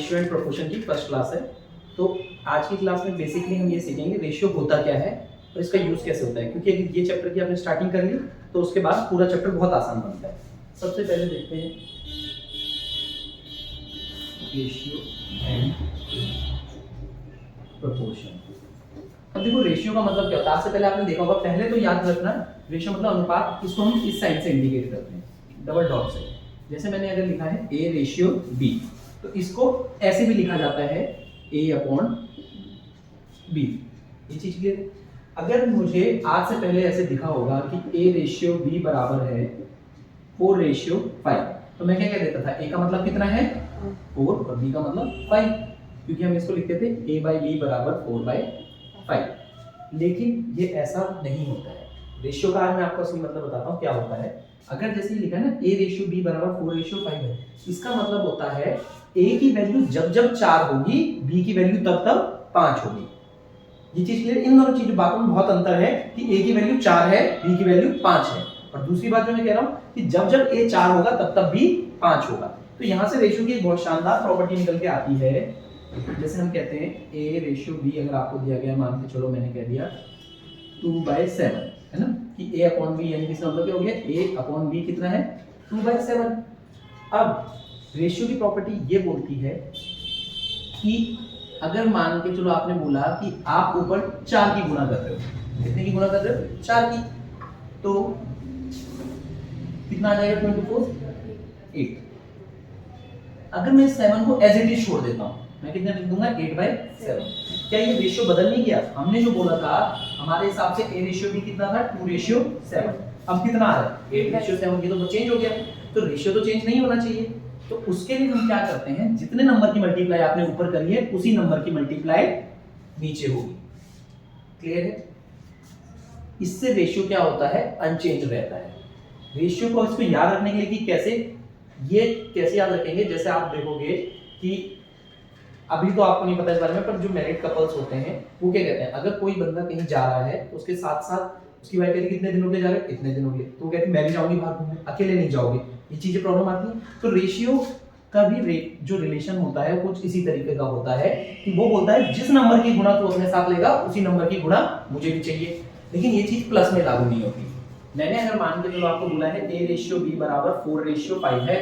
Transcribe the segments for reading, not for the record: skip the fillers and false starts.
Ratio and proportion की first class है। तो आज की क्लास में बेसिकली हम ये सीखेंगे रेशियो होता क्या है और इसका यूज कैसे होता है, क्योंकि अगर ये चैप्टर की आपने स्टार्टिंग कर ली तो उसके बाद पूरा चैप्टर बहुत आसान बनता है। सबसे पहले देखते हैं रेशियो एंड प्रोपोर्शन। अब देखो रेशियो का मतलब क्या होता है, आज से पहले आपने देखा होगा, पहले तो याद रखना रेशियो मतलब अनुपात, इसको हम इस साइड से इंडिकेट करते हैं डबल डॉट से। जैसे मैंने अगर लिखा है A रेशियो B, तो इसको ऐसे भी लिखा जाता है A अपॉन B। ये चीज क्लियर? अगर मुझे आज से पहले ऐसे दिखा होगा कि A रेशियो B बराबर है 4 रेशियो 5, तो मैं क्या कह देता था, A का मतलब कितना है 4 और B का मतलब 5, क्योंकि हम इसको लिखते थे A बाई B बराबर 4/5। लेकिन ये ऐसा नहीं होता है। रेशियो का आज मैं आपको असली मतलब बताता हूँ क्या होता है। अगर जैसे लिखा है ना A रेशियो B बराबर 4 रेशियो 5 है, इसका मतलब होता है A की वैल्यू जब जब 4 होगी, B की वैल्यू तब तब 5 होगी। ये चीज क्लियर? इन दोनों चीजों बातों में बहुत अंतर है कि A की वैल्यू 4 है, B की वैल्यू 5 है। और दूसरी बात जो मैं कह रहा हूँ कि जब जब A 4 होगा तब तब B 5 होगा। तो यहाँ से रेशियो की एक बहुत शानदार प्रॉपर्टी निकल के आती है। जैसे हम कहते हैं A रेशियो B अगर आपको दिया गया, मान के चलो मैंने कह दिया 2/7, है ना, कि A अपॉन B, यानी इसका मतलब क्या हो गया, A अपॉन B कितना है 2/7। अब रेशियो की प्रॉपर्टी ये बोलती है कि अगर मान के चलो आपने बोला कि आप ऊपर 4 की गुणा कर रहे हो, कितने की गुणा कर रहे हो 4 की, तो कितना आ जाएगा 24 8। अगर मैं 7 को एज इट इज छोड़ देता हूं, मैं कितना लिख दूंगा 8/7। क्या ये रेशियो बदल नहीं गया? हमने जो बोला था हमारे हिसाब से A रेशियो B कितना था 2 रेशियो 7, अब कितना आ रहा है 8 रेशियो 7। ये तो चेंज हो गया, तो रेशियो तो चेंज नहीं होना चाहिए। तो उसके लिए हम क्या करते हैं, जितने नंबर की मल्टीप्लाई आपने ऊपर करी है उसी नंबर की मल्टीप्लाई नीचे होगी। क्लियर है? इससे रेशियो क्या होता है, अनचेंज रहता है। रेशियो को इसको याद रखने के लिए कि कैसे, ये कैसे याद रखेंगे, जैसे आप देखोगे कि अभी तो आपको नहीं पता इस बारे में, पर जो मैरिड कपल्स होते हैं वो क्या कहते हैं, अगर कोई बंदा कहीं जा रहा है तो उसके साथ साथ उसकी वाइफ कहती है कितने दिनों के जा रहे हैं, इतने दिनों के, तो वो कहती मैं भी जाऊंगी बाहर घूमने, अकेले नहीं जाओगे। ये चीजें प्रॉब्लम आती है। तो रेशियो का भी जो रिलेशन होता है कुछ इसी तरीके का होता है कि वो बोलता है जिस नंबर की गुणा तू अपने साथ लेगा उसी नंबर की गुणा मुझे भी चाहिए। लेकिन ये चीज प्लस में लागू नहीं होती। मैंने अगर मान के चलो आपको बोला है A रेशियो B बराबर 4 रेशियो 5 है,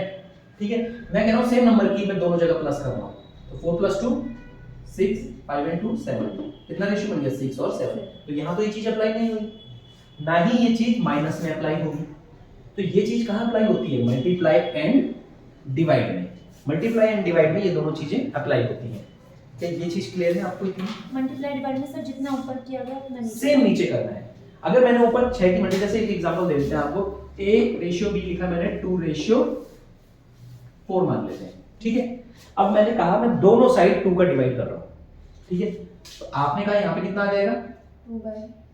ठीक है, मैं कह रहा हूँ सेम नंबर की मैं दोनों जगह प्लस कर रहा हूँ, तो 4 + 2 6, 5 and 2 7, कितना रेशियो बन गया 6 और 7। तो यहाँ तो ये चीज अप्लाई नहीं हुई, ना ही ये चीज माइनस में अप्लाई होगी। तो ये चीज कहाँ अप्लाई होती है, मल्टीप्लाई एंड डिवाइड में। मल्टीप्लाई एंड डिवाइड में ये दोनों चीजें अप्लाई होती हैं। क्या ये चीज क्लियर है आपको? इतनी मल्टीप्लाई डिवाइड में सर जितना ऊपर किया गया उतना नीचे, सेम नीचे करना है। अगर मैंने ऊपर 6 की मल्टीप्लाई, जैसे एक एग्जांपल दे देते हैं आपको, A रेशियो B लिखा मैंने 2 रेशियो 4 मान लेते हैं, ठीक है। अब मैंने कहा मैं दोनों साइड 2 का डिवाइड कर रहा हूं, ठीक है, तो आपने कहा यहाँ पे कितना आ जाएगा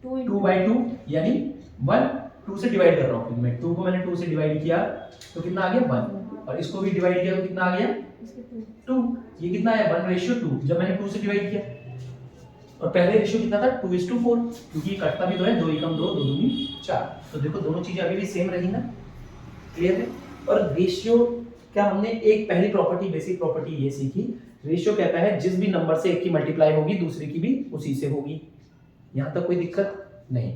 2/2, यानी 1 2 से डिवाइड कर रहा हूँ, मैं 2 को मैंने 2 से डिवाइड किया तो कितना आ गया 1, और इसको भी डिवाइड किया तो कितना आ गया 2। ये कितना है 1 रेशियो 2, जब मैंने 2 से डिवाइड किया। और पहले रेशियो कितना था 2:4, क्योंकि ये कटता भी तो है, 2 एकम 2 2 दूनी 4। तो देखो दोनों चीजें अभी भी सेम रही ना, क्लियर है। और रेशियो क्या, हमने एक पहली प्रॉपर्टी, बेसिक प्रॉपर्टी ये सीखी, रेशियो कहता है जिस भी नंबर से एक की मल्टीप्लाई होगी दूसरे की भी उसी से होगी। यहां तक कोई दिक्कत नहीं।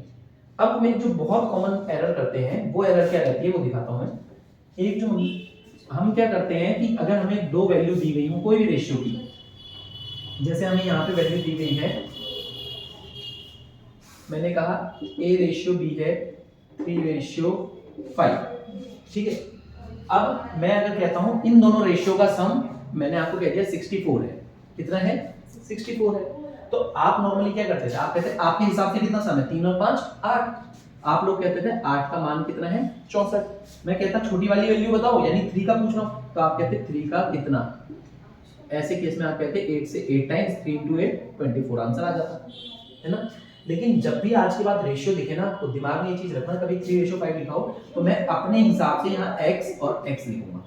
अब हमें जो बहुत कॉमन एरर करते हैं वो एरर क्या रहती है वो दिखाता हूं मैं। एक जो हम क्या करते हैं कि अगर हमें दो वैल्यू दी गई हो कोई भी रेशियो की, जैसे हमें यहाँ पे वैल्यू दी गई है, मैंने कहा A रेशियो B है 3 रेशियो 5, ठीक है। अब मैं अगर कहता हूं इन दोनों रेशियो का सम, मैंने आपको कह दिया 64 है, कितना है 64 है, तो आप नॉर्मली क्या करते थे, आप कहते हैं आपके हिसाब से कितना सम है 3 और 5 8, आप लोग कहते थे 8 का मान कितना है 64। मैं कहता छोटी वाली वैल्यू बताओ, यानी 3 का पूछ रहा हूं, तो आप कहते 3 का कितना, ऐसे केस में आप कहते 8 से 8 टाइम्स 3 × 8 24 आंसर आ जाता है ना। लेकिन जब भी आज के बाद रेशियो दिखे ना तो दिमाग में ये चीज रखना, कभी 3 रेशियो 5 लिखा हो तो मैं अपने हिसाब से यहाँ x और x लिखूंगा।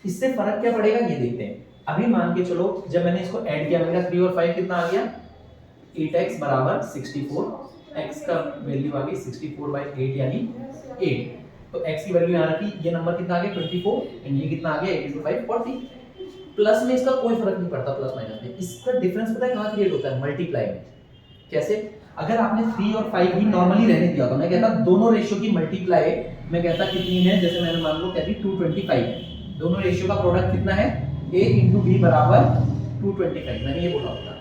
इससे फर्क क्या पड़ेगा ये देखते हैं। अभी मान के चलो जब मैंने इसको ऐड किया, मैंने 3 और 5 कितना आ गया 8x बराबर 64, x का वैल्यू आ गई 64/8 यानी 8, तो x की वैल्यू यहाँ रखी, ये नंबर कितना आ गया 24 एंड ये कितना आ गया 8 × 5 40। प्लस में इसका कोई फर्क नहीं पड़ता, प्लस माइनस में इसका डिफरेंस पता है कहाँ क्रिएट होता है, मल्टीप्लाई में। कैसे? अगर आपने 3 और 5 भी नॉर्मली रहने दिया तो मैं कहता दोनों रेशियो की मल्टीप्लाई मैं कहता कितनी है, जैसे मैंने मान लो कहती 225 है, दोनों रेशियो का प्रोडक्ट कितना है a into b बराबर 225, मैंने ये बोला होता।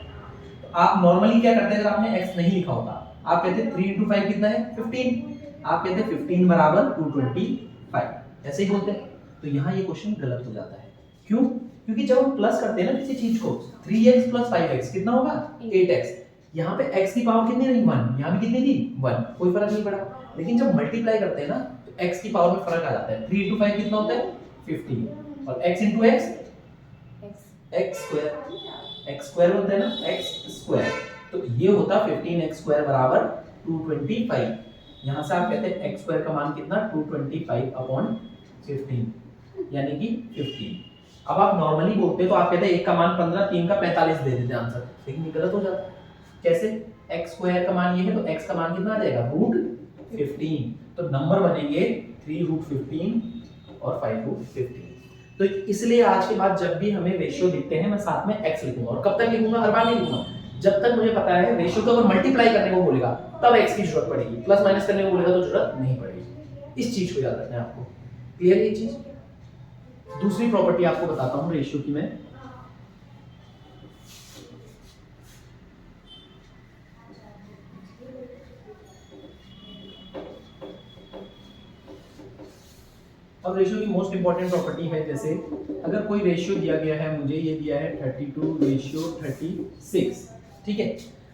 तो आप नॉर्मली क्या करते हैं, अगर आपने x नहीं लिखा होता आप कहते 3 into 5 कितना है 15, आप कहते 15 बराबर 225, ऐसे ही बोलते हैं। तो यहाँ ये क्वेश्चन गलत हो जाता है। क्यों? क्योंकि जब हम प्लस करते हैं ना किसी चीज को, 3x plus 5x कितना होगा 8x, यहाँ पे x की पावर कितनी रही 1, यहाँ भी कितनी थी 1, कोई फर्क नहीं पड़ा। लेकिन जब मल्टीप्लाई करते हैं ना तो x की पावर में फर्क आ जाता है, 3 into 5 कितना होता है 15 और x into x x square होता है ना, x स्क्वायर, तो ये होता 15x स्क्वायर बराबर 225। यहाँ से आप कहते हैं x स्क्वायर का मान कितना 225 अपॉन 15 यानी कि 15। अब आप नॉर्मली बोलते हैं तो आप कहते हैं एक का मान 15, 3 का 45 दे देते आंसर, लेकिन ये गलत हो जाता है। कैसे? x स्क्वायर का मान ये है तो x का मान कितना आ जाएगा √15, तो नंबर बनेंगे 3√15 और 5√15। तो इसलिए आज के बाद जब भी हमें रेशियो दिखते हैं मैं साथ में x लिखूंगा, और कब तक लिखूंगा, हर बार नहीं लिखूंगा, जब तक मुझे पता है रेशियो को अगर मल्टीप्लाई करने को बोलेगा तब x की जरूरत पड़ेगी, प्लस माइनस करने को बोलेगा तो जरूरत नहीं पड़ेगी। इस चीज को याद रखना है आपको, क्लियर है ये चीज। दूसरी प्रॉपर्टी आपको बताता हूं रेशियो की मैं, अब रेशियो की मोस्ट इंपॉर्टेंट प्रॉपर्टी है, जैसे अगर कोई रेशियो दिया गया है मुझे, ये दिया है 32:36, ठीक है,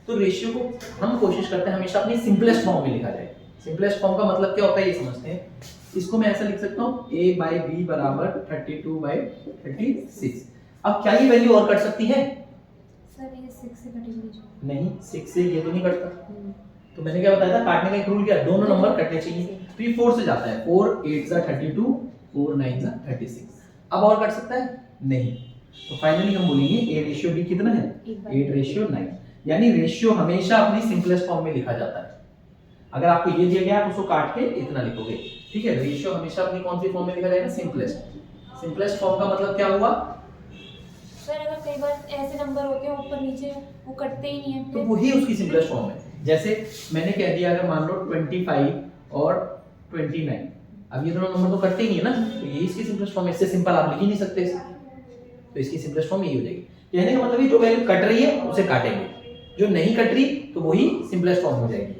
तो रेशियो को हम कोशिश करते हैं हमेशा अपनी सिंपलेस्ट फॉर्म में लिखा जाए। सिंपलेस्ट फॉर्म का मतलब क्या होता है ये समझते हैं। इसको मैं ऐसा लिख सकता हूँ a/b बराबर 32/36। अब क्या ये वैल्यू और कट सकती है? सर ये 6 से कटेंगे नहीं, 6 से ये तो नहीं कटता। तो मैंने क्या बताया था, काटने का एक रूल क्या है, दोनों नंबर कटने चाहिए। तो ये 4 से जाता है, 4 8 32, 4 9 36। अब और कट सकता है? नहीं। तो फाइनली हम बोलेंगे a/b कितना है 8:9, यानी रेशियो हमेशा अपनी सिंपलेस्ट फॉर्म में लिखा जाता है। अगर आपको ये दिया गया आप उसको काट के इतना लिखोगे, ठीक है। रेशियो हमेशा अपनी कौन सी फॉर्म में लिखा जाएगा, सिंपलेस्ट फॉर्म का मतलब क्या हुआ सर, अगर कई बार ऐसे नंबर होते हैं ऊपर नीचे वो कटते ही नहीं है, तो वही उसकी सिंपलेस्ट फॉर्म है। जैसे मैंने कह दिया अगर मान लो 25 और 29, अब ये दोनों नंबर तो कटते ही नहीं है ना, तो यही इसकी सिंपलेस्ट फॉर्म है। इससे सिंपल आप लिख ही नहीं सकते इसे, तो इसकी सिंपलेस्ट फॉर्म यही हो जाएगी। कहने का मतलब ये जो वैल्यू कट रही है उसे काटेंगे, जो नहीं कट रही तो वही सिंपलेस्ट फॉर्म हो जाएगी।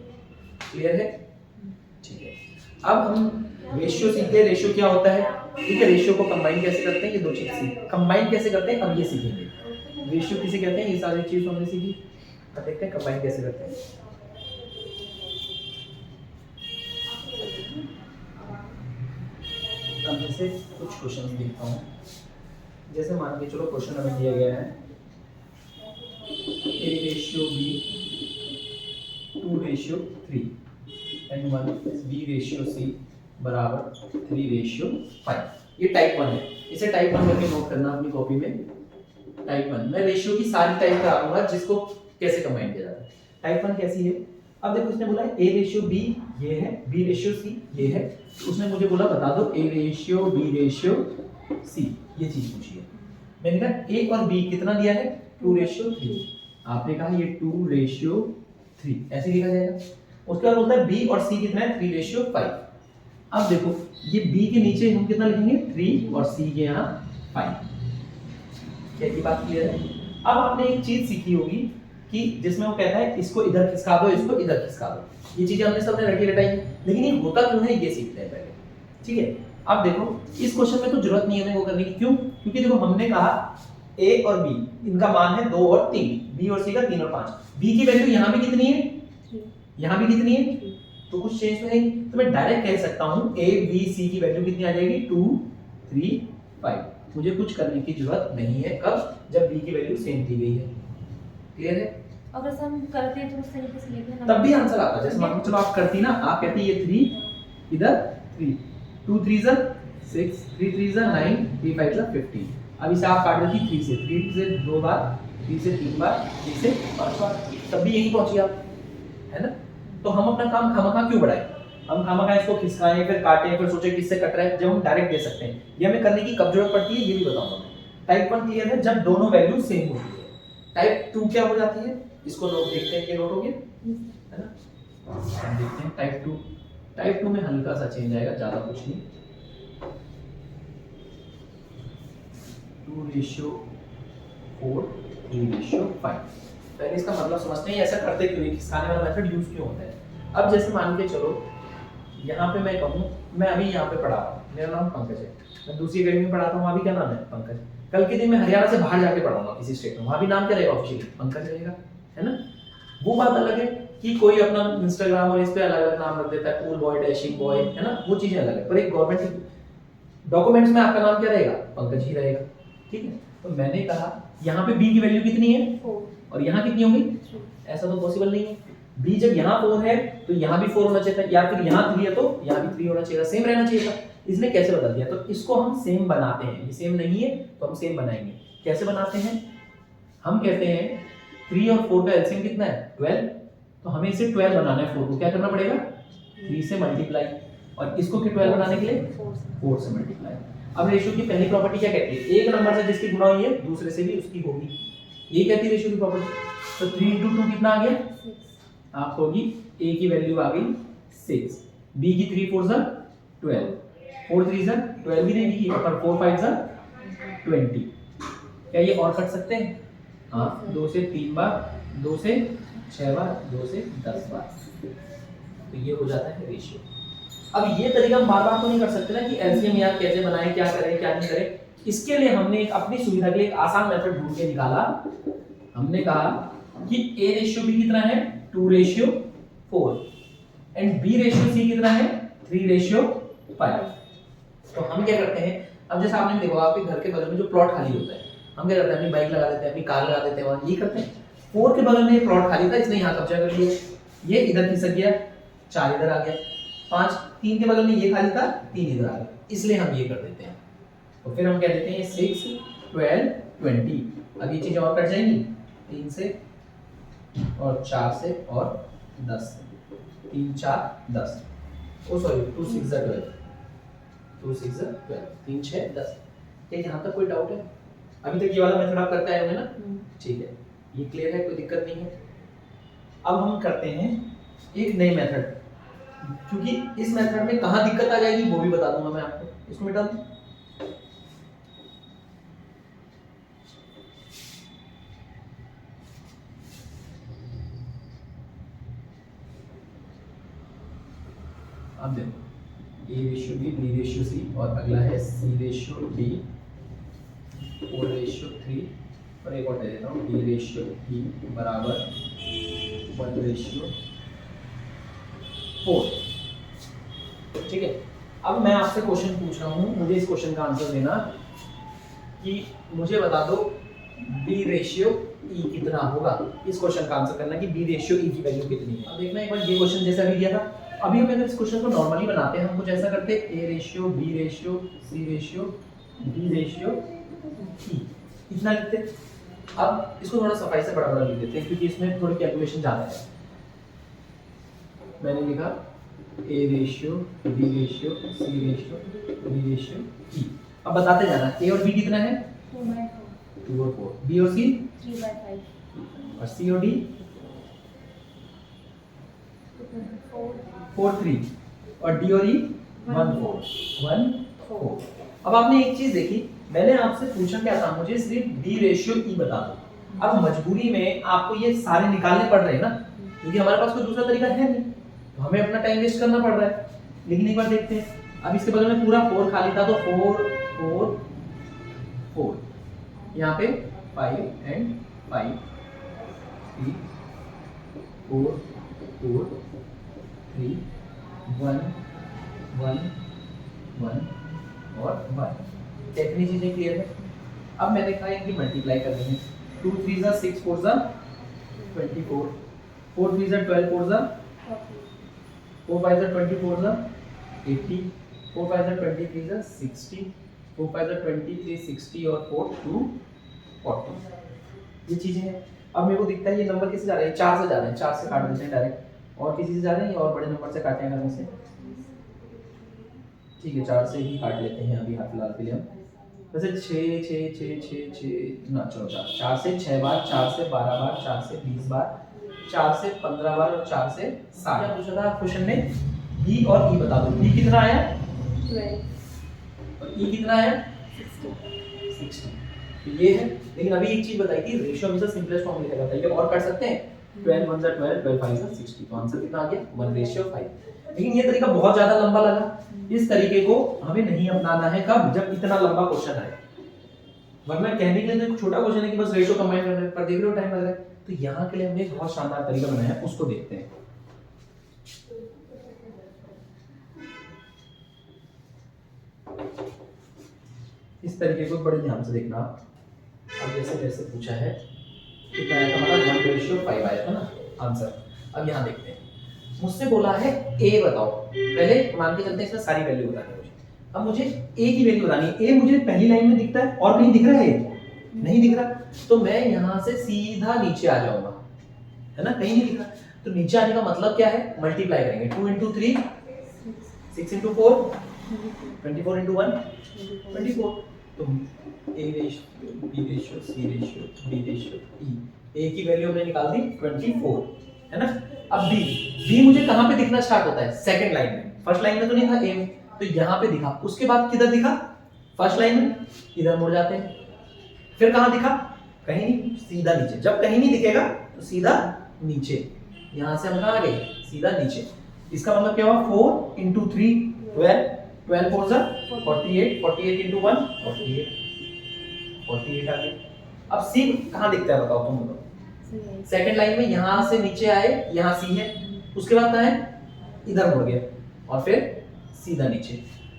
क्लियर है? ठीक है। अब हम रेशियो सीखते, रेशियो क्या होता है, ठीक है। रेशियो को कंबाइन कैसे करते हैं, ये दो चीज सीख, कंबाइन कैसे करते हैं अब ये सीखेंगे। रेशियो किसे कहते हैं, ये सारी चीज हमने सीखी, अब देखते हैं कंबाइन कैसे करते हैं। अब जैसे कुछ क्वेश्चन देखता हूँ, जैसे मान के चलो क्वेश्चन हमें दिया गया है a/b 2:3 and 1 b/c बराबर 3:5। ये टाइप 1 है, इसे टाइप 1 करके नोट करना अपनी कॉपी में। टाइप 1 मैं रेशियो की सारी टाइप कराऊंगा जिसको कैसे कंबाइन किया जाता है। टाइप 1 कैसी है, अब देखो इसने बोला a/b ये है, b/c ये है, उसने मुझे बोला बता दो a/b/c, ये चीज पूछी है। मैंने कहा a और b कितना दिया है 2:3, आपने कहा ये 2:3 ऐसे लिखा जाएगा। उसके बाद बोलता है b और c कितना है 3:5। अब देखो ये b के नीचे हम कितना लिखेंगे 3 और c के यहाँ 5। क्या ये बात क्लियर है? अब आपने एक चीज सीखी होगी कि जिसमें वो कहता है इसको इधर खिसका दो, इसको इधर खिसका दो, ये चीजें हमने सबने रटी रटाई, लेकिन ये होता क्यों है ये सीखते हैं पहले, ठीक है। अब देखो इस क्वेश्चन में तो जरूरत नहीं है वो करने की, क्यों? क्योंकि देखो हमने कहा a और b इनका मान है 2 और 3, b और c का 3 और 5, b की वैल्यू यहाँ भी कितनी है, यहाँ भी कितनी है, तो कुछ चेंज तो नहीं, तो मैं डायरेक्ट कह सकता हूँ a b c की वैल्यू कितनी आ जाएगी 2 3 5। मुझे कुछ करने की जरूरत नहीं है, कब? जब b की वैल्यू सेम दी गई है। क्लियर है? अगर हम करते हैं तो उस तरीके से लिखना तब भी आंसर आता है। जैसे मान लो चलो आप करती ना, आप कहती ये 3 इधर 3, 2 3 6, 3 3 9, 3 5 15। अब इसे आप काट देती 3 से 2 बार, 3 से 3 बार, 3 से 5 बार, तब भी यही पहुंची आप, है ना। तो हम अपना काम खामखा क्यों बढ़ाएं, हम खामखा इसको खिसकाएं फिर काटें फिर सोचें किससे कट रहा है, जब हम डायरेक्ट दे सकते हैं। ये हमें करने की कब जरूरत पड़ती है ये भी बताऊंगा मैं। टाइप 1 क्लियर है जब दोनों वैल्यू सेम होती है। टाइप 2 क्या हो जाती है, इसको नोट देखते हैं, ये नोट हो गया है ना। हम देखते हैं टाइप 2। टाइप 2 में हल्का सा चेंज आएगा, ज्यादा कुछ नहीं। 2:4, 3:5। पहले इसका मतलब समझते हैं ऐसा करते क्यों है, खिसकाने वाला मेथड यूज क्यों होता है। अब जैसे मान के चलो यहाँ पे मैं कहूँ, मैं अभी यहाँ पे पढ़ा रहा हूँ, मेरा नाम पंकज है, मैं दूसरी अकेडमी में पढ़ाता हूँ, वहाँ भी क्या नाम है, पंकज। कल के दिन मैं हरियाणा से बाहर जाके पढ़ाऊंगा किसी स्टेट में, वहाँ भी नाम क्या रहेगा ऑफिशियली, पंकज रहेगा, है ना। वो बात अलग है कि कोई अपना इंस्टाग्राम और इस पे अलग अलग नाम रख देता है, कूल बॉय, डैशिंग बॉय, है ना, वो चीजें अलग है। पर एक गवर्नमेंट डॉक्यूमेंट्स में आपका नाम क्या रहेगा, पंकज ही रहेगा, ठीक है। तो मैंने कहा यहाँ पे बी की वैल्यू कितनी है, 4 और यहाँ कितनी होगी, ऐसा तो पॉसिबल नहीं है। बी जब यहाँ 4 है तो यहाँ भी 4 होना चाहिए था, या फिर यहाँ 3 है तो यहाँ भी 3 होना चाहिए था, सेम रहना चाहिए था। इसने कैसे बदल दिया, तो इसको हम सेम बनाते हैं, ये सेम नहीं है तो हम सेम बनाएंगे। कैसे बनाते हैं, हम कहते हैं 3 और 4 का एलसीएम कितना है, 12, तो हमें इसे 12 बनाना है। 4 को क्या करना पड़ेगा, 3 से मल्टीप्लाई, और इसको कि 12 बनाने के लिए 4 से मल्टीप्लाई। अब रेशियो की पहली प्रॉपर्टी क्या कहती है, एक नंबर से जिसकी गुणा हुई है दूसरे से भी उसकी होगी, ये कहती है रेशियो की प्रॉपर्टी। तो 3 × 2 कितना आ गया, 6, आप होगी a की वैल्यू आ गई 6, b की 3 4 12, 4 3 12 भी नहीं लिखी, और 4 5 20। क्या ये और कट सकते हैं, हाँ, 2 से 3 बार, 2 से 6 बार, 2 से 10 बार, तो ये हो जाता है रेशियो। अब ये तरीका हम बार बार तो नहीं कर सकते ना कि एलसीएम यार कैसे बनाएं, क्या करें क्या नहीं करें। इसके लिए हमने एक अपनी सुविधा के लिए एक आसान मेथड ढूंढ के निकाला। हमने कहा कि a रेशियो b कितना है, 2:4, एंड b रेशियो c कितना है, 3:5। तो हम क्या करते हैं, अब जैसे आपने देखा आपके घर के बगल में जो प्लॉट खाली होता है, हम क्या करते हैं, अपनी बाइक लगा देते हैं, अपनी कार लगा देते हैं वहां, ये करते हैं। 4 के बगल में एक प्लॉट खाली था, इसने यहाँ कब्जा कर लिया, ये इधर खिसक गया, 4 इधर आ गया, 5 3 के बगल में ये खाली था, 3 इधर आ गया, इसलिए हम ये कर देते हैं। तो फिर हम क्या देते हैं, 6 12 20। अब ये चीजें और कट जाएंगी, 3 से और 4 से और 10 से, 3 4 10, ओ सॉरी 2 6 12, 2 6 12, 3 6 10। क्या यहाँ तक कोई डाउट है, अभी तक ये वाला मेथड आप करते आए होंगे ना, ठीक है, ये क्लियर है, कोई दिक्कत नहीं है। अब हम करते हैं एक नई मेथड, क्योंकि इस मेथड में कहाँ दिक्कत आ जाएगी वो भी बता दूंगा मैं आपको, इसको मिटा दूं। अब देखो a:b, b:c, और अगला है c:d, 4:3, और एक और दे देता हूँ d:e बराबर 1:4। ठीक है, अब मैं आपसे क्वेश्चन पूछ रहा हूँ, मुझे इस क्वेश्चन का आंसर देना कि मुझे बता दो b:e कितना होगा। इस क्वेश्चन का आंसर करना कि b:e की वैल्यू कितनी है। अब देखना एक बार, ये क्वेश्चन जैसा अभी दिया था, अभी हम अगर इस क्वेश्चन को नॉर्मली बनाते हैं, हम कुछ ऐसा करते हैं a:, b:, c:, d:, इतना लिखते हैं। अब इसको थोड़ा सफाई से बड़ा बड़ा लिख देते हैं, क्योंकि इसमें थोड़ी कैलकुलेशन ज़्यादा है। मैंने लिखा a:, b:, c:, d:, अब बताते जाना a और b कितना है, 2 और 4, b और c 3/5, और c और d 4 3, और d और e 1 4। अब आपने एक चीज देखी, मैंने आपसे पूछा क्या था, मुझे सिर्फ b:e बता दो। अब मजबूरी में आपको ये सारे निकालने पड़ रहे हैं ना, क्योंकि हमारे पास कोई दूसरा तरीका है नहीं, तो हमें अपना टाइम वेस्ट करना पड़ रहा है। लेकिन एक बार देखते हैं, अब इसके बगल में पूरा 4 खाली था, तो 4 4 4, यहाँ पे 5 एंड 5, 3 4 4 3 1 1 1 और 1। कितनी चीजें क्लियर है। अब मैंने कहा इनकी मल्टीप्लाई कर देंगे, 2 3 6 4 24, 4 3 12 4 4 5 24 80, 4 5 23 60, 4 5 23 60 और 4 2 40। ये चीजें हैं। अब मेरे को दिखता है ये नंबर किससे जा रहे हैं, 4 से जा रहे हैं, 4 से काट देते हैं डायरेक्ट, और किसी से जा रहे हैं और बड़े नंबर से काटेंगे हम से। ठीक है, 4 से ही काट लेते हैं अभी हाथ फिलहाल के लिए हम। वैसे 6 6 6 6 6 ना चलो 4 से 6 बार, 4 से 12 बार, 4 से 20 बार, 4 से 15 बार और 4 से 60। क्या पूछा था क्वेश्चन ने? बी और ई बता दो। बी कितना आया 12 और ई कितना आया 60। तो ये है। लेकिन अभी एक चीज बताई थी, रेशियो हमेशा सिंपलेस्ट फॉर्म लिखा जाता है। ये और कर सकते हैं 12 1 जा 12, 12 5 जा 60। तो आंसर कितना आ गया 1:5। लेकिन ये तरीका बहुत ज्यादा लंबा लगा। इस तरीके को हमें नहीं अपनाना है। कब? जब इतना लंबा क्वेश्चन आए। वरना कहने के लिए तो एक छोटा क्वेश्चन है कि बस रेशियो कंबाइन करना है, पर देख लो टाइम लग रहा है। तो यहाँ के लिए हमने एक बहुत शानदार तरीका बनाया है, उसको देखते हैं। इस तरीके को बड़े ध्यान से देखना। अब जैसे जैसे पूछा है कितना आया हमारा 1:5 आया था ना आंसर। अब यहाँ देखते हैं, मुझसे बोला है ए बताओ। पहले मान के चलते हैं इसमें सारी वैल्यू बतानी है मुझे। अब मुझे ए की वैल्यू बतानी है। ए मुझे पहली लाइन में दिखता है और कहीं दिख रहा है? नहीं दिख रहा। तो मैं यहाँ से सीधा नीचे आ जाऊंगा, है ना? कहीं नहीं दिख रहा। तो नीचे आने का मतलब क्या है? मल्टीप्लाई करेंगे। 2 × 3 6 × 4 24 × 1 24। तो A ratio B ratio C ratio B ratio E, A की वैल्यू हमने निकाल दी 24, है ना? अब बी, बी मुझे कहां पे दिखना स्टार्ट होता है? सेकंड लाइन में। फर्स्ट लाइन में तो नहीं था ए में, तो यहां पे दिखा। उसके बाद किधर दिखा? फर्स्ट लाइन में। इधर मुड़ जाते हैं। फिर कहां दिखा? कहीं नहीं, सीधा नीचे। जब कहीं नहीं दिखेगा तो सीधा नीचे। यहां से हम कहां आ गए? सीधा नीचे। इसका मतलब क्या हुआ? 4 × 3 12, 12 4 जा 48, 48 × 1 48, 48 आ गया। अब सी कहां दिखता है बताओ तुम बताओ? सेकंड लाइन में। यहां से नीचे आए, यहां सी है। उसके बाद कहां है? इधर मुड़ गया और फिर सीधा नीचे।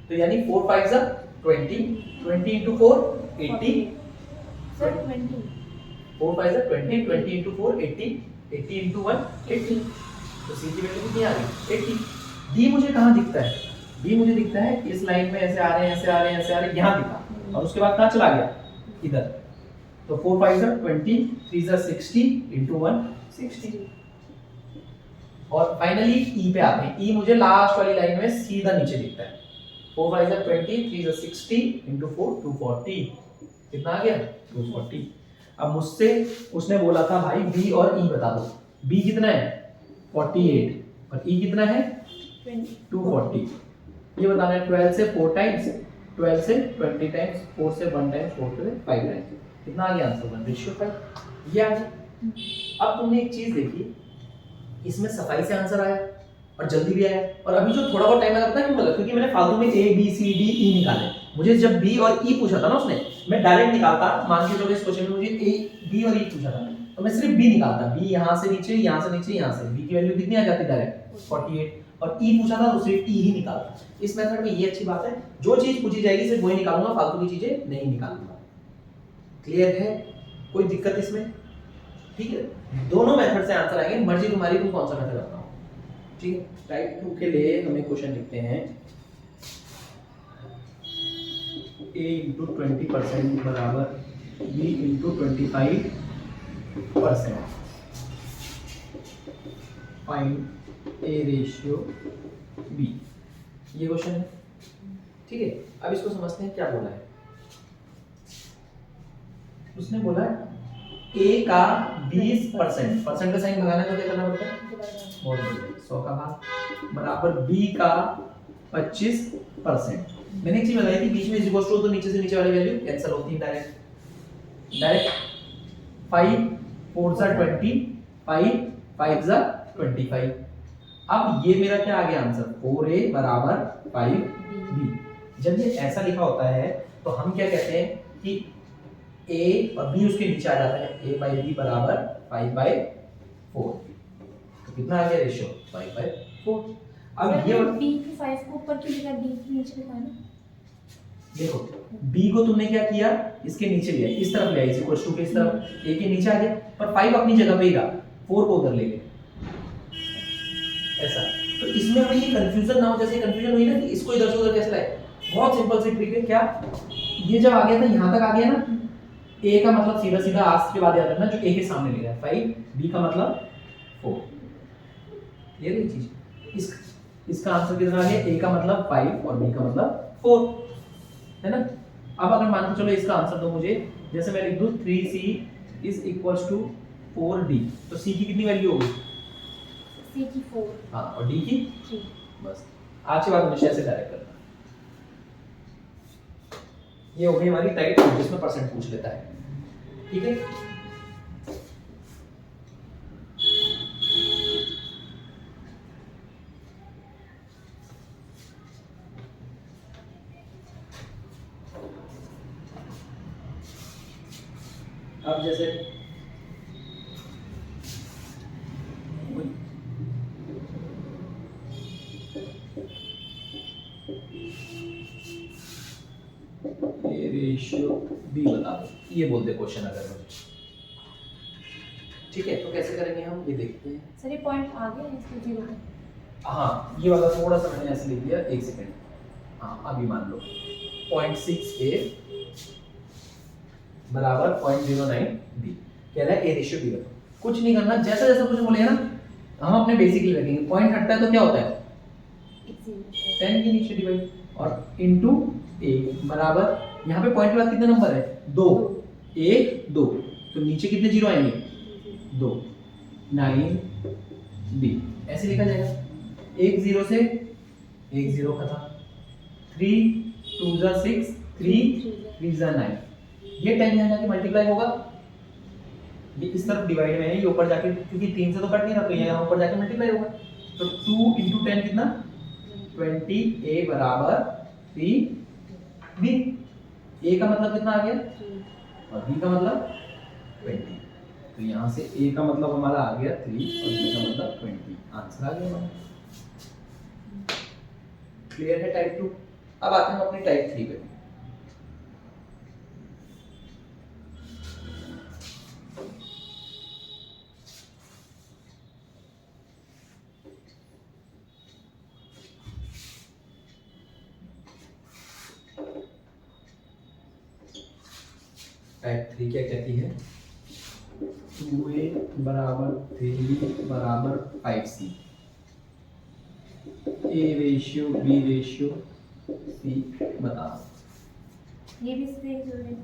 तो यानी 4 5 जा 20, 20 × 4 80, सर 20 4 5 जा 20, 20 × 4 80, 80 × 1 80। तो सी की वैल्यू कितनी आ गई? 80। डी मुझे कहां दिखता है? डी मुझे दिखता है इस लाइन में, ऐसे आ रहे हैं, ऐसे आ रहे हैं, ऐसे आ रहे हैं, यहां दिखा। और उसके बाद कहां चला गया? इधर। तो 4 5 जा 20, 3 जा 60 × 1 60। और फाइनली ई पे आते हैं। ई मुझे लास्ट वाली लाइन में सीधा नीचे दिखता है। 4 5 जा 20, 3 जा 60 × 4 240। कितना आ गया? 240। अब मुझसे उसने बोला था भाई बी और ई बता दो। बी कितना है? 48 और ई कितना है? 240। ये बताना है 12 से 4 टाइम्स, 12 से 20 टाइम्स, 4 से 1 टाइम्स, 4 से 5 टाइम्स। कितना आ गया आंसर? 1:5। ये आ गया। अब तुमने एक चीज देखी, इसमें सफाई से आंसर आया और जल्दी भी आया। और अभी जो थोड़ा बहुत टाइम लगा, पता है क्यों लगा? क्योंकि मैंने फालतू में A B C D E निकाले। मुझे जब बी और ई पूछा था ना उसने, मैं डायरेक्ट निकालता। मान के चलो इस क्वेश्चन में मुझे ए बी और ई पूछा था, तो मैं सिर्फ बी निकालता। बी यहां से नीचे, यहां से नीचे, यहां से। बी की वैल्यू कितनी आ जाती डायरेक्ट? 48। और ई पूछा था तो सिर्फ ई ही निकालता। इस मेथड में ये अच्छी बात है, जो चीज पूछी जाएगी सिर्फ वही निकालूंगा, फालतू की चीजें नहीं निकालूंगा। क्लियर है? कोई दिक्कत इसमें? ठीक है, दोनों मेथड से आंसर आएंगे, मर्जी तुम्हारी, तुम कौन सा मेथड अपनाओ। ठीक है, टाइप 2 के लिए हमें क्वेश्चन लिखते हैं a × 20% बराबर b × 25%। Find a ratio b। ये क्वेश्चन है। ठीक है, अब इसको समझते हैं क्या बोला है। उसने बोला a का 20%, परसेंट का साइन भगाना तो क्या करना पड़ता है? बहुत बढ़िया, 100 का भाग बराबर b का 25%। मैंने एक चीज बताई थी, बीच में इज इक्वल टू, तो नीचे से नीचे वाली वैल्यू कैंसिल होती है डायरेक्ट। डायरेक्ट 5 4 जा 20, 5 5 जा 25। अब ये मेरा क्या आ गया आंसर? 4a बराबर 5b। जब ये ऐसा लिखा होता है तो हम क्या कहते हैं कि a और b उसके नीचे आ जाता है। a/b बराबर 5/4। तो कितना आ गया रेशियो? 5/4। अब ये b की 5 को ऊपर क्यों लिखा, b के नीचे लिखा है ना? देखो, b को तुमने क्या किया? इसके नीचे लिया, इस तरफ लिया, इज इक्वल टू के इस तरफ, a के नीचे आ गया, पर 5 अपनी जगह पे ही रहा, 4 को उधर ले गए। ऐसा। तो इसमें हमें ये कंफ्यूजन ना हो, जैसे कंफ्यूजन हुई ना कि इसको इधर से उधर कैसे लाए। बहुत सिंपल सी ट्रिक है। क्या? ये जब आ गया था, यहां तक आ गया ना, a का मतलब सीधा सीधा आज के बाद याद रखना, जो a के सामने ले रहा है 5, b का मतलब 4। ये रही चीज। इसका आंसर कितना आ गया? a का मतलब 5 और b का मतलब 4, है ना? अब अगर मान के चलो इसका आंसर दो मुझे, जैसे मैं लिख दूं 3c is equals to 4d, तो c की कितनी वैल्यू होगी? C की 4, हाँ, और d की 3। बस। आज के बाद हमेशा ऐसे डायरेक्ट करना। ये हो गई हमारी टाइप 2 जिसमें परसेंट पूछ लेता है, ठीक है। अब जैसे ए रेशियो बी बता दो, ये बोलते क्वेश्चन अगर मुझे, ठीक है। तो कैसे करेंगे हम, ये देखते हैं। सर ये पॉइंट आ गया इसके 0 पे। हाँ, ये वाला थोड़ा सा मैंने ऐसे लिख दिया, एक सेकंड। हाँ, अभी मान लो 0.6a बराबर 0.09b, कह रहा है ए रेशियो बी का। कुछ नहीं करना, जैसा जैसा कुछ बोलेगा ना हम अपने बेसिकली रखेंगे। पॉइंट हटता है तो क्या होता है, 10 के नीचे डिवाइड, और इनटू a बराबर, यहाँ पे पॉइंट के बाद कितने नंबर है, 2, 1 2, तो नीचे कितने जीरो आएंगे, 2, 9b, ऐसे लिखा जाएगा। एक जीरो से एक जीरो खत्म, 3 2 जा 6, 3 3 जा 9, ये 10 यहाँ जाके मल्टीप्लाई होगा, ये इस तरफ डिवाइड में है, ये ऊपर जाके, क्योंकि 3 से तो कट नहीं रहा, तो ये यहाँ ऊपर जाके मल्टीप्लाई होगा। तो 2 × 10 कितना, 20a बराबर 3b। a का मतलब कितना आ गया, और b का मतलब 20। तो यहाँ से a का मतलब हमारा आ गया 3 और b का मतलब 20, आंसर आ गया हमारा। क्लियर है टाइप 2। अब आते हैं हम अपनी टाइप 3 पे। टाइप 3 क्या कहती है, 2a बराबर 3b बराबर 5c, a ratio b ratio c बताओ। ये भी इससे जुड़े।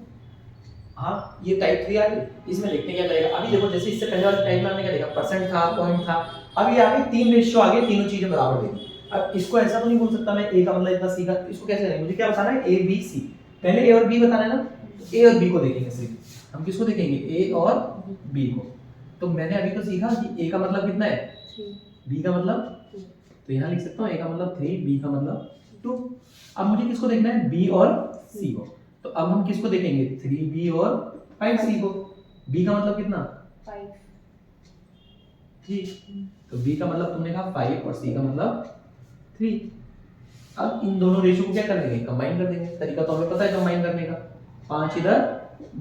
हाँ, ये टाइप 3 आ गई। इसमें देखते हैं क्या करेगा। अभी देखो, जैसे इससे पहले वाले टाइप में हमने क्या देखा, परसेंट था, पॉइंट था। अब ये आगे 3 रेशियो आ गए, तीनों चीजें बराबर देंगे। अब इसको ऐसा तो नहीं बोल सकता मैं a का मतलब इतना c का, इसको कैसे करेंगे, मुझे क्या बताना है, a b c, पहले a और b बताना है ना। a और b को देखेंगे सिर्फ, हम किसको देखेंगे, a और b को। तो मैंने अभी तो सीखा कि a का मतलब कितना है, 3, b का मतलब, तो यहाँ लिख सकता हूँ a का मतलब 3, b का मतलब 2। अब मुझे किसको देखना है, b और c को। तो अब हम किसको देखेंगे, 3b और 5c को। b का मतलब कितना, 5। ठीक, तो b का मतलब तुमने कहा 5 और c का मतलब 3। अब इन दोनों रेशियो को क्या कर देंगे, कंबाइन कर देंगे। तरीका तो हमें पता है कंबाइन करने का। 5 इधर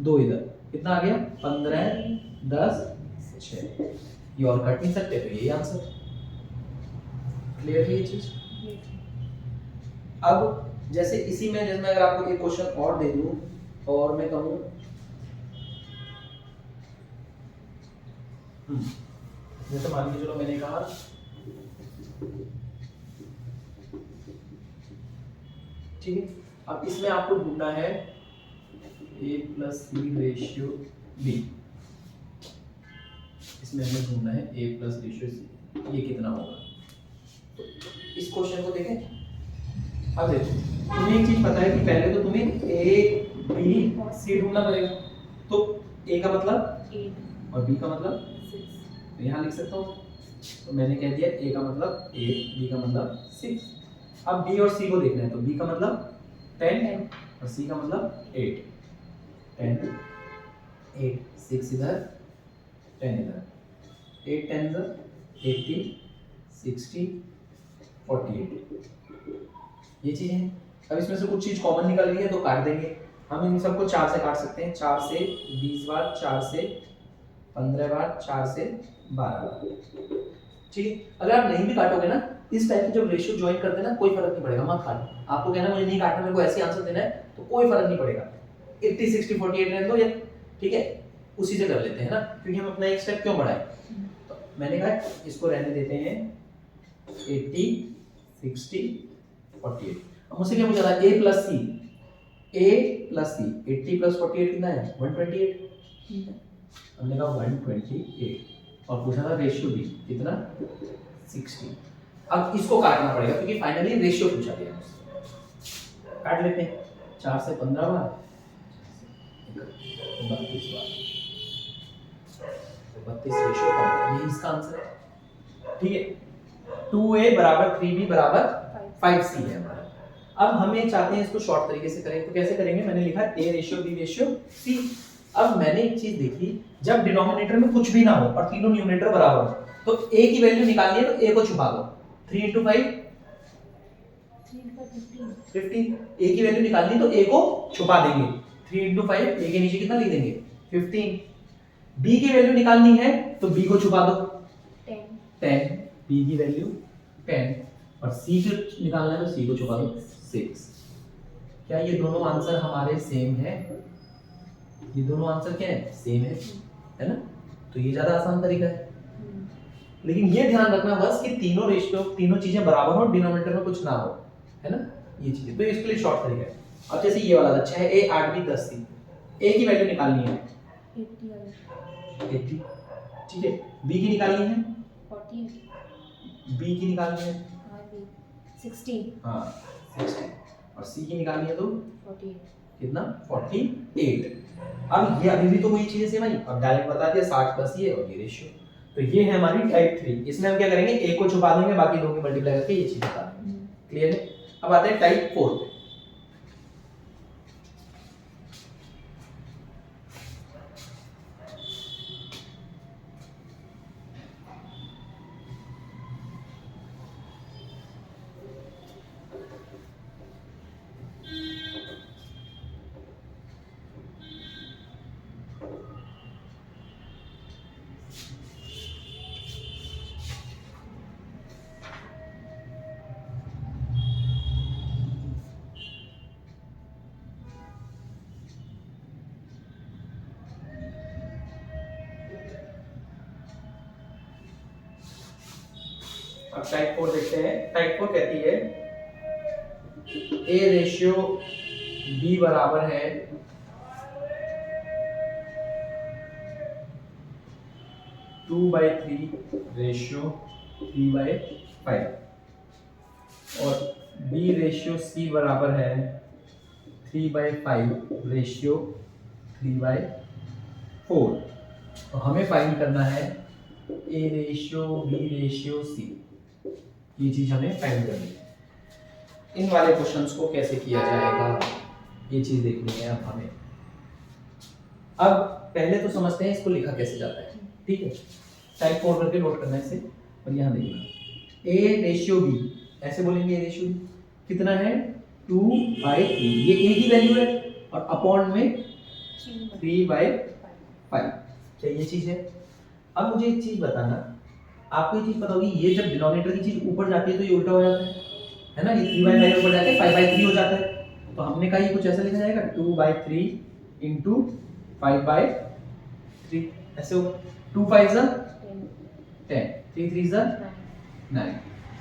2 इधर, कितना आ गया, 15 10 6। ये और कट नहीं सकते, तो यही आंसर। क्लियर है ये चीज। अब जैसे इसी में, जैसे मैं अगर आपको एक क्वेश्चन और दे दूं और मैं कहूं, जैसे मान के चलो मैंने कहा ठीक है, अब इसमें आपको ढूंढना है a plus b ratio b। इसमें हमें ढूंढना है a प्लस रेशियो c, ये कितना होगा। तो इस क्वेश्चन को देखें। अब देखो, तुम्हें एक चीज पता है कि पहले तो तुम्हें a b c ढूंढना पड़ेगा। तो a का मतलब 8 और b का मतलब 6। तो यहाँ लिख सकता हूँ। तो मैंने कह दिया a का मतलब 8, b का मतलब 6। अब b और c को देखना है, तो b का मतलब 10 और c का मतलब 8। 10 8 6 इधर 10 इधर, 8 10 इधर 80 60 48, ये चीज़ है। अब इसमें से कुछ चीज़ कॉमन निकल रही है तो काट देंगे। हम इन सबको 4 से काट सकते हैं, 4 से 20 बार, 4 से 15 बार, 4 से 12 बार। ठीक है, अगर आप नहीं भी काटोगे ना, इस टाइप की जब रेशियो ज्वाइन करते हैं ना, कोई फर्क नहीं पड़ेगा, मत काटो। आपको कहना मुझे नहीं काटना, मेरे को ऐसे आंसर देना है, तो कोई फर्क नहीं पड़ेगा। 80 60 48 रहने दो, या ठीक है उसी से कर लेते हैं ना, क्योंकि हम अपना एक स्टेप क्यों बढ़ाएं। तो मैंने कहा इसको रहने देते हैं 80 60 48। अब मुझसे क्या पूछा था, a plus C, A plus C, 80 plus 48 कितना है 128। हमने कहा 128 और पूछा था रेशियो बी कितना 60। अब इसको काटना पड़ेगा क्योंकि फाइनली रेशियो पूछा गया है। काट लेते हैं 4 से 15 बार 32 बार, तो 32 रेशियो का ये इसका आंसर है। ठीक है 2a बराबर 3b बराबर 5c है हमारा। अब हमें चाहते हैं इसको शॉर्ट तरीके से करें, तो कैसे करेंगे? मैंने लिखा a ratio b ratio c। अब मैंने एक चीज देखी, जब डिनोमिनेटर में कुछ भी ना हो और तीनों न्यूमरेटर बराबर हो तो a की वैल्यू निकालनी है, तो a को छुपा दो। 3 into 5 15, a की वैल्यू निकालनी है तो a को छुपा देंगे। 3 into 5 a के नीचे कितना लिख देंगे 15। b की वैल्यू निकालनी है तो b को छुपा दो 10, b की वैल्यू 10 और c को निकालना है तो c को छुपा दो 6। क्या ये दोनों आंसर हमारे सेम है? ये दोनों आंसर क्या है? सेम है ना? तो ये ज्यादा आसान तरीका है। लेकिन ये ध्यान रखना बस कि तीनों रेशियो तीनों चीजें बराबर हो, डिनोमिनेटर में कुछ ना हो, है ना? ये चीजें तो इसके लिए शॉर्ट तरीका है। अब जैसे ये वाला 6a 8b 10c, a की वैल्यू निकालनी है 80, ठीक है। b की निकालनी है 48, b की निकालनी है 60, हाँ 60 और c की निकालनी है तो 48। कितना 48। अब ये अभी भी तो वही चीजें सेम आई। अब डायरेक्ट बता दिया 60 प्लस ये और ये रेशियो। तो ये है हमारी टाइप 3। इसमें हम क्या करेंगे, एक को छुपा देंगे, बाकी दो की मल्टीप्लाई करके ये चीज बता देंगे। क्लियर है? अब आते हैं टाइप 4 पे। अब टाइप 4 देखते हैं। टाइप 4 कहती है a रेशियो b बराबर है 2/3 रेशियो 3/5 और b रेशियो c बराबर है 3/5 रेशियो 3/4। तो हमें फाइंड करना है a ratio b ratio c, ये चीज हमें फाइंड करनी है। इन वाले क्वेश्चंस को कैसे किया जाएगा ये चीज देखनी है अब हमें। अब पहले तो समझते हैं इसको लिखा कैसे जाता है। ठीक है टाइप 4 करके नोट करना है इसे। और यहाँ देखना a रेशियो b, ऐसे बोलेंगे a रेशियो b कितना है 2/3, ये a की वैल्यू है और अपॉन में 3/5। क्या ये चीज है? अब मुझे एक चीज बताना, आपको ये चीज पता होगी, ये जब डिनोमिनेटर की चीज ऊपर जाती है तो ये उल्टा हो जाता है ना? ये 3/5 ऊपर जाके 5/3 हो जाता है। तो हमने कहा ये कुछ ऐसा लिखा जाएगा 2/3 into 5/3, ऐसे होगा। 2 5 10, 3 3 9।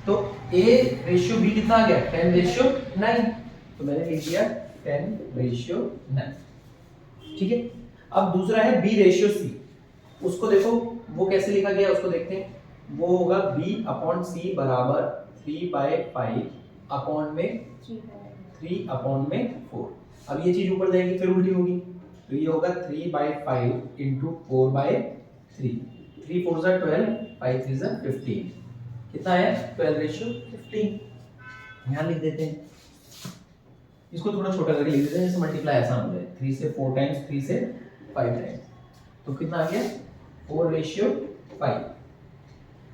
तो a रेशियो b कितना आ गया 10 रेशियो 9। तो मैंने लिख दिया 10 रेशियो 9। ठीक है। अब दूसरा है b रेशियो c, उसको देखो वो कैसे लिखा गया उसको देखते हैं। वो होगा b अपॉन c बराबर 3/5 अपॉन में 3 अपॉन में 4। अब ये चीज ऊपर जाएगी फिर उल्टी होगी, तो ये होगा 3/5 into 4/3। 3 4 जा 12, 5 3 जा 15। कितना है 12 रेशियो 15। यहाँ लिख देते हैं, इसको थोड़ा छोटा करके लिख देते हैं जैसे मल्टीप्लाई आसान हो जाए। 3 से 4 टाइम्स, 3 से 5 टाइम्स, तो कितना आ गया 4 रेशियो 5।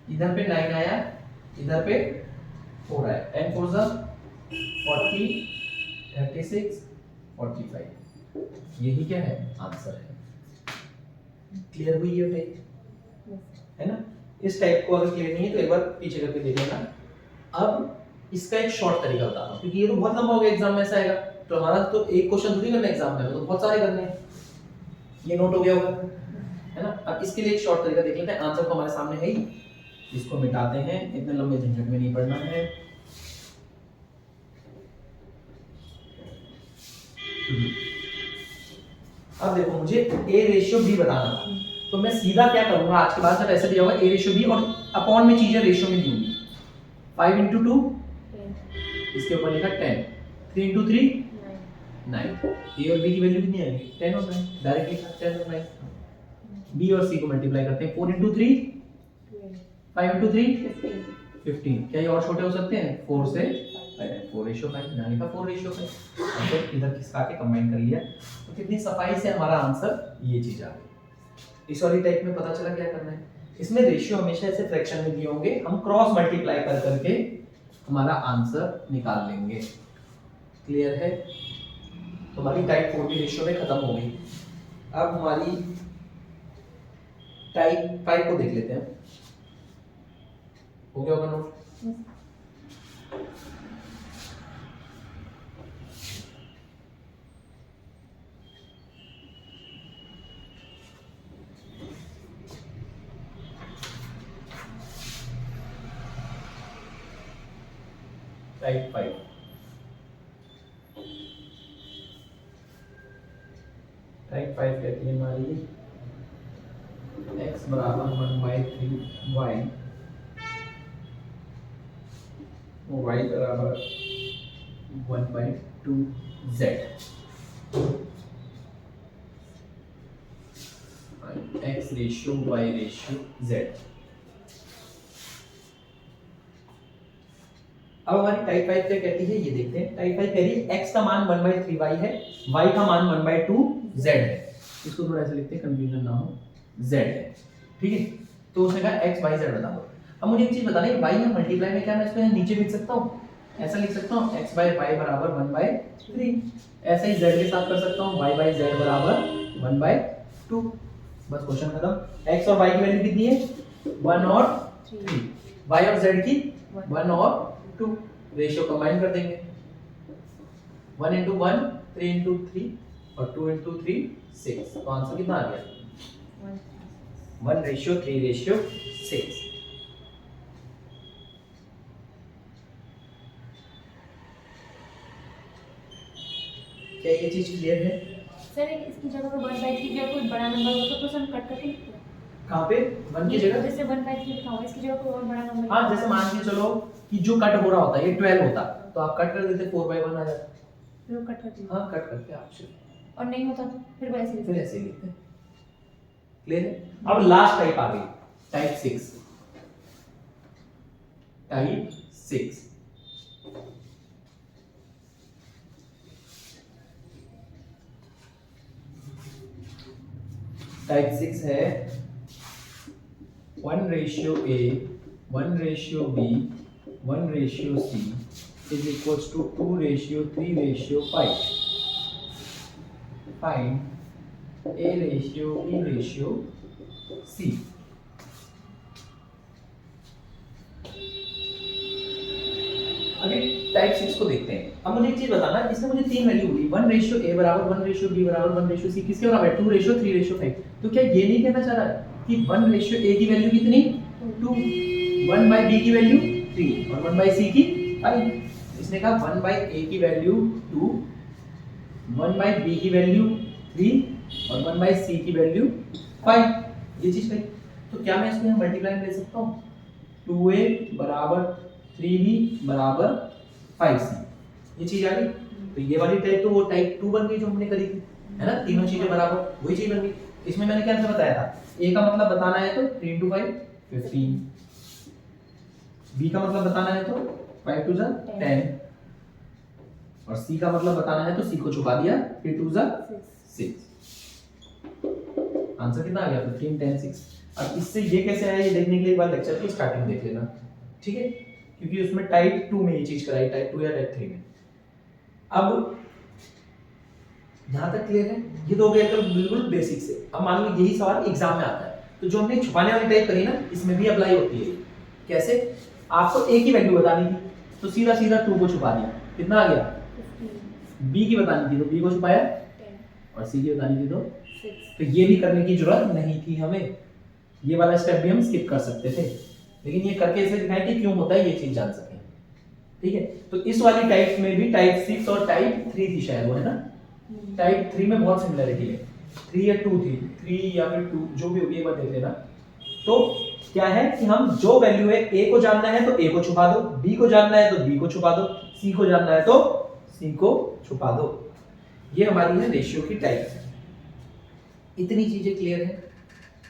इधर पे 9 आया, इधर पे 4 आया। 10 4 जा 40, 36, 45। यही क्या है आंसर है। क्लियर हुई ये टाइप, है ना? इस टाइप को अगर क्लियर नहीं है तो एक बार पीछे करके देख लेना। अब इसका एक शॉर्ट तरीका बताता हूँ क्योंकि ये तो बहुत लंबा हो गया, एग्जाम में ऐसा आएगा तो हमारा तो एक क्वेश्चन थोड़ी करना एग्जाम में, तो बहुत सारे करने हैं। ये नोट हो गया होगा, है ना? अब इसके लिए एक शॉर्ट तरीका देख लेते हैं। आंसर तो हमारे सामने है ही, इसको मिटाते हैं, इतने लंबे झंझट में नहीं पड़ना है। अब देखो मुझे ए रेशियो बी बताना था, तो मैं सीधा क्या करूंगा, आज के बाद जब ऐसे दिया होगा ए रेशियो बी और अपॉन में चीजें रेशियो में दी होंगी, 5 इंटू 2 इसके ऊपर लिखा 10, 3 इंटू 3 9, ए और बी की वैल्यू कितनी आएगी 10 और 9, डायरेक्टली 10 और 9, बी और सी को मल्टीप्लाई करते हैं, 4 इंटू 3 5 इंटू 3 15, क्या ये और छोटे हो सकते हैं 4 से 4 रेशियो 5, यानी का 4 रेशियो 5, तो इधर खिसका के कंबाइन कर लिया, तो कितनी सफाई से हमारा आंसर ये चीज आ गई। इस वाली टाइप में पता चला क्या करना है, इसमें रेशियो हमेशा ऐसे फ्रैक्शन में दिए होंगे, हम क्रॉस मल्टीप्लाई कर करके हमारा आंसर निकाल लेंगे। क्लियर है? तो हमारी टाइप 4 भी रेशियो में खत्म हो गई। अब हमारी टाइप 5 को देख लेते हैं, हो गया होगा नोट? टाइप 5 कहती है हमारी x बराबर 1/3 y, y बराबर 1/2 z, x ratio y ratio z। अब हमारी टाइप 5 क्या कहती है ये देखते हैं। टाइप 5 कह रही है x का मान 1/3y है, y का मान 1/2 z है। इसको थोड़ा ऐसे लिखते हैं कंफ्यूजन ना हो, z है, ठीक है। तो उसने कहा x y z बता दो। अब मुझे एक चीज बताना है, y में मल्टीप्लाई में क्या मैं इसको नीचे लिख सकता हूँ, ऐसा लिख सकता हूँ x by y बराबर 1/3, ऐसे ही z के साथ कर सकता हूँ y by z बराबर 1/2, बस क्वेश्चन खत्म। x और y की वैल्यू कितनी है 1 और 3, y और z की 1 और 2, रेशियो कंबाइन कर देंगे, 1 इंटू 1 3 इंटू 3 और 2 इंटू 3 6, तो आंसर कितना आ गया 1:3:6। क्या ये चीज क्लियर है? सर इसकी जगह पे 1/3 की जगह कोई बड़ा नंबर होता तो हम कट करके लिखते हैं। कहाँ पे 1 की जगह? जैसे 1/3 लिखा हुआ, इसकी जगह कोई और बड़ा नंबर। हाँ, जैसे मान के चलो कि जो कट हो रहा होता है ये 12 होता, तो आप कट कर देते 4/1 आ जाता। फिर वो कट कर दिया। हाँ, कट करके ऑप्शन, और नहीं होता तो फिर वैसे लिखते फिर ऐसे ही लिखते हैं। क्लियर है? अब लास्ट टाइप आ गई, टाइप 6। टाइप 6 टाइप 6 है 1:A 1:B 1:C is equals to 2:3:5. Find A ratio B ratio C. अभी टाइप 6 को देखते हैं। अब मुझे एक चीज बताना, इसमें मुझे तीन वैल्यू मिली, 1:A बराबर 1:B बराबर 1:C, किसके बराबर है 2:3:5। तो क्या ये नहीं कहना चाह रहा है कि 1:A की वैल्यू कितनी 2, 1/B की वैल्यू 3 और 1/C की 5। इसने कहा 1/A की वैल्यू 2, 1/B की वैल्यू 3 और 1/C की वैल्यू 5, ये चीज कही। तो क्या मैं इसको यहाँ मल्टीप्लाई ले सकता हूँ, 2A बराबर 3B बराबर 5C, ये चीज आ गई। तो ये वाली टाइप तो वो टाइप 2 बन गई जो हमने करी थी, है ना, तीनों चीजें बराबर वही चीज बन गई। इसमें मैंने क्या बताया था, A का मतलब बताना है तो 3 × 5 15, B का मतलब बताना है तो 5 × 10 और C का मतलब बताना है तो C को छुपा दिया, 3 × 6। आंसर कितना आ गया 15 10 6। अब इससे ये कैसे आया ये देखने के लिए एक बार लेक्चर की स्टार्टिंग देख लेना, ठीक है, क्योंकि उसमें टाइप 2 में ये चीज कराई, टाइप 2 या टाइप 3 में। अब यहां तक क्लियर है? ये तो हो गया एकदम बिल्कुल बेसिक से। अब मान लो यही सवाल एग्जाम में आता है, तो जो हमने छुपाने वाली टाइप करी ना, इसमें भी अप्लाई होती है। कैसे? आपको A की वैल्यू बतानी थी तो सीधा सीधा 2 को छुपा दिया, कितना आ गया 15, B की बतानी थी तो B को छुपाया 10, और C की बतानी थी तो 6। तो ये भी करने की जरूरत नहीं थी हमें, ये वाला स्टेप भी हम स्किप कर सकते थे, लेकिन ये करके इसे दिखाएं कि क्यों होता है ये चीज जान सकें, ठीक है। तो इस वाली टाइप में भी टाइप 6 और टाइप 3 थी शायद, वो है ना, टाइप 3 में बहुत सिमिलरिटी है, 3 या 2 थी, 3 या फिर 2 जो भी होगी एक बार देख लेना। तो क्या है कि हम जो वैल्यू है ए को जानना है तो ए को छुपा दो, बी को जानना है तो बी को छुपा दो, सी को जानना है तो सी को छुपा दो। ये हमारी है रेशियो की टाइप। इतनी चीजें क्लियर है।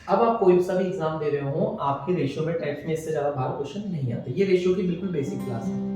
अब आप कोई सा भी एग्जाम दे रहे हो, आपके रेशियो में टाइप्स में इससे ज्यादा बाहर क्वेश्चन नहीं आते। ये रेशियो की बिल्कुल बेसिक क्लास है।